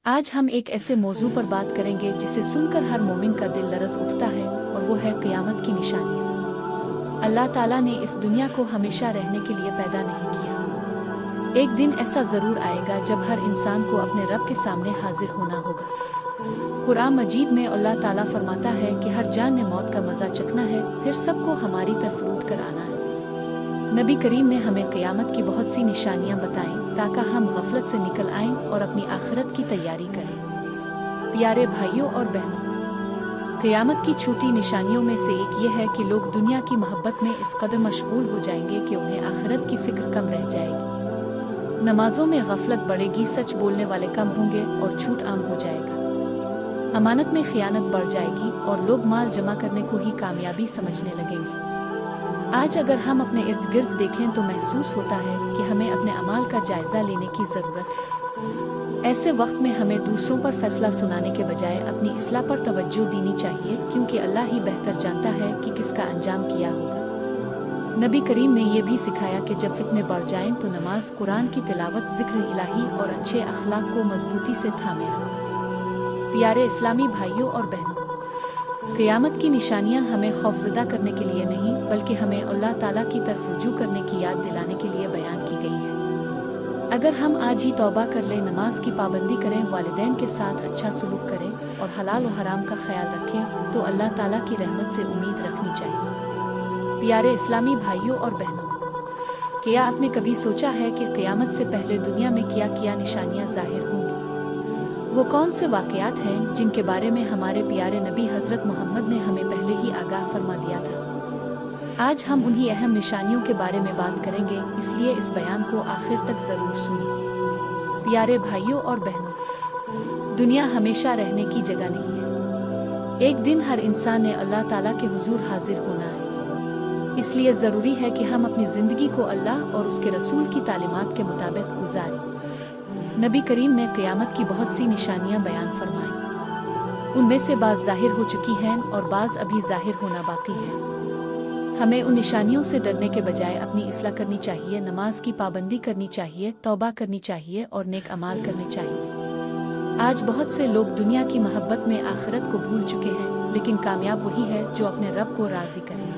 आज हम एक ऐसे मौजू पर बात करेंगे जिसे सुनकर हर मोमिन का दिल लरज़ उठता है, और वो है क़यामत की निशानियाँ। अल्लाह ताला ने इस दुनिया को हमेशा रहने के लिए पैदा नहीं किया। एक दिन ऐसा ज़रूर आएगा जब हर इंसान को अपने रब के सामने हाजिर होना होगा। कुरान मजीद में अल्लाह ताला फरमाता है कि हर जान ने मौत का मज़ा चखना है, फिर सबको हमारी तरफ लौट कर आना है। नबी करीम ने हमें क़यामत की बहुत सी निशानियाँ बताईं ताकि हम गफलत से निकल आएं और अपनी आखिरत की तैयारी करें। प्यारे भाइयों और बहनों, क़यामत की छोटी निशानियों में से एक ये है कि लोग दुनिया की मोहब्बत में इस कदर मशगूल हो जाएंगे कि उन्हें आखिरत की फिक्र कम रह जाएगी। नमाजों में गफलत बढ़ेगी, सच बोलने वाले कम होंगे और झूठ आम हो जाएगा। अमानत में खियानत बढ़ जाएगी और लोग माल जमा करने को ही कामयाबी समझने लगेंगे। आज अगर हम अपने इर्द गिर्द देखें तो महसूस होता है कि हमें अपने अमाल का जायजा लेने की ज़रूरत है। ऐसे वक्त में हमें दूसरों पर फैसला सुनाने के बजाय अपनी इस्लाह पर तवज्जो देनी चाहिए, क्योंकि अल्लाह ही बेहतर जानता है कि किसका अंजाम किया होगा। नबी करीम ने यह भी सिखाया कि जब फितने बढ़ जाएं तो नमाज, कुरान की तिलावत, जिक्र इलाही और अच्छे अखलाक को मजबूती से थामे रखो। प्यारे इस्लामी भाइयों और बहनों, क़यामत की निशानियां हमें खौफज़दा करने के लिए नहीं बल्कि हमें अल्लाह ताला की तरफ रुजू करने की याद दिलाने के लिए बयान की गई है। अगर हम आज ही तौबा कर लें, नमाज की पाबंदी करें, वालिदैन के साथ अच्छा सलूक करें और हलाल और हराम का ख्याल रखें तो अल्लाह ताला की रहमत से उम्मीद रखनी चाहिए। प्यारे इस्लामी भाइयों और बहनों, क्या आपने कभी सोचा है कि क़यामत से पहले दुनिया में क्या क्या निशानियां ज़ाहिर होंगी? वो कौन से वाक़यात हैं जिनके बारे में हमारे प्यारे नबी हज़रत मोहम्मद ने हमें पहले ही आगाह फरमा दिया था? आज हम उन्हीं अहम निशानियों के बारे में बात करेंगे, इसलिए इस बयान को आखिर तक ज़रूर सुनिए। प्यारे भाइयों और बहनों, दुनिया हमेशा रहने की जगह नहीं है। एक दिन हर इंसान ने अल्लाह ताला के हुजूर हाजिर होना है। इसलिए ज़रूरी है कि हम अपनी ज़िंदगी को अल्लाह और उसके रसूल की तालीमात के मुताबिक गुजारें। नबी करीम ने क़यामत की बहुत सी निशानियां बयान फरमाई। उनमें से बाज़ ज़ाहिर हो चुकी हैं और बाज़ अभी ज़ाहिर होना बाकी है। हमें उन निशानियों से डरने के बजाय अपनी इस्लाह करनी चाहिए, नमाज की पाबंदी करनी चाहिए, तौबा करनी चाहिए और नेक अमाल करने चाहिए। आज बहुत से लोग दुनिया की मोहब्बत में आखिरत को भूल चुके हैं, लेकिन कामयाब वही है जो अपने रब को राज़ी करे।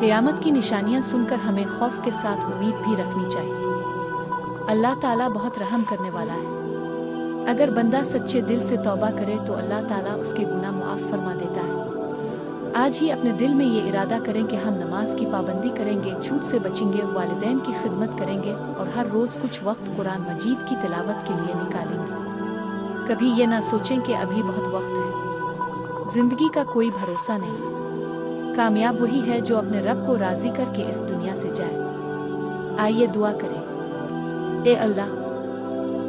क़यामत की निशानियां सुनकर हमें खौफ के साथ उम्मीद भी रखनी चाहिए। अल्लाह ताला बहुत रहम करने वाला है। अगर बंदा सच्चे दिल से तौबा करे तो अल्लाह ताला उसके गुनाह मुआफ़ फरमा देता है। आज ही अपने दिल में ये इरादा करें कि हम नमाज की पाबंदी करेंगे, झूठ से बचेंगे, वालिदैन की खिदमत करेंगे और हर रोज़ कुछ वक्त कुरान मजीद की तिलावत के लिए निकालेंगे। कभी ये ना सोचें कि अभी बहुत वक्त है। ज़िंदगी का कोई भरोसा नहीं। कामयाब वही है जो अपने रब को राज़ी करके इस दुनिया से जाए। आइए दुआ करें। ए अल्लाह,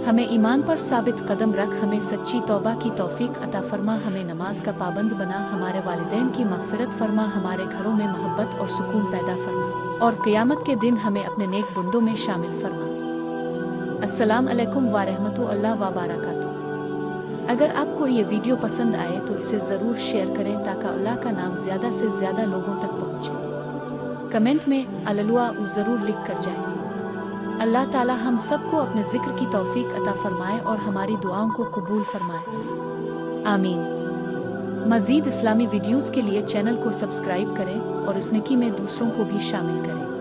हमें ईमान पर साबित कदम रख, हमें सच्ची तौबा की तौफीक अता फरमा, हमें नमाज का पाबंद बना, हमारे वालिदैन की मग़फ़िरत फरमा, हमारे घरों में मोहब्बत और सुकून पैदा फरमा और क़यामत के दिन हमें अपने नेक बंदों में शामिल फरमा। अस्सलाम अलैकुम व रहमतुल्लाह व बरकातुहू। अगर आपको ये वीडियो पसंद आए तो इसे ज़रूर शेयर करें ताकि अल्लाह का नाम ज़्यादा से ज़्यादा लोगों तक पहुँचे। कमेंट में अल्लाह ज़रूर लिख कर जाएं। अल्लाह ताला हम सबको अपने जिक्र की तौफीक अता फरमाए और हमारी दुआओं को कबूल फरमाए। आमीन। मज़ीद इस्लामी वीडियोज़ के लिए चैनल को सब्सक्राइब करें और इस नेकी में दूसरों को भी शामिल करें।